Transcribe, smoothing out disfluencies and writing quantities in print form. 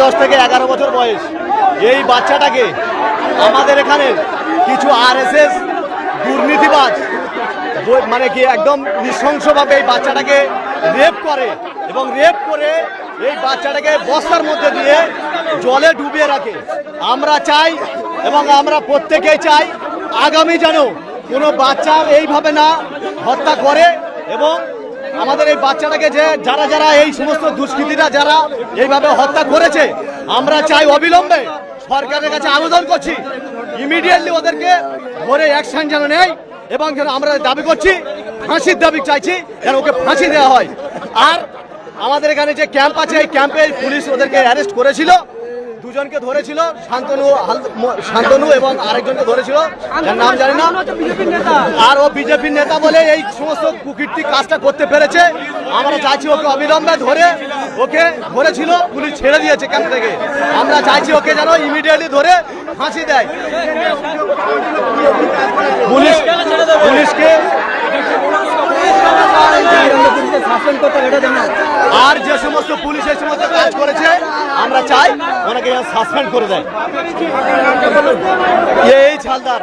10.5 থেকে 11 বছর বয়স। এই বাচ্চাটাকে আমাদের এখানে কিছু আরএসএস দুর্নীতিবাজ মানে কি একদম নৃশংসভাবে এই বাচ্চাটাকে রেপ করে এবং রেপ করে এই বাচ্চাটাকে বস্তার মধ্যে দিয়ে জলে ডুবিয়ে রাখে। আমরা চাই এবং আমরা প্রত্যেকেই চাই আগামী যেন কোনো বাচ্চা এইভাবে না হত্যা করে এবং আমাদের এই বাচ্চাটাকে যে যারা যারা এই সমস্ত দুষ্কৃতীরা যারা এইভাবে হত্যা করেছে আমরা চাই অবিলম্বে সরকারের কাছে আবেদন করছি ইমিডিয়েটলি ওদেরকে ধরে অ্যাকশন যেন নেয় এবং যেন আমরা দাবি করছি ফাঁসির দাবি চাইছি যেন ওকে ফাঁসি দেওয়া হয়। আর আমাদের এখানে যে ক্যাম্প আছে এই ক্যাম্পে পুলিশ ওদেরকে অ্যারেস্ট করেছিল, দুজনকে ধরেছিল, শান্তনু এবং আরেকজনকে ধরেছিল যার নাম জানি না, আর ও বিজেপির নেতা বলে এই সমস্ত কুকীর্তি কাজটা করতে পেরেছে। আমরা চাইছি ওকে অবিলম্বে ধরে, ওকে ধরেছিল পুলিশ ছেড়ে দিয়েছে ক্যাম্প থেকে, আমরা চাইছি ওকে যেন ইমিডিয়েটলি ধরে ফাঁসি দেয়। পুলিশকে আর যে সমস্ত পুলিশ এই সমস্ত কাজ করেছে আমরা চাই ওনাকে সাসপেন্ড করে দেয়। এই ছালদার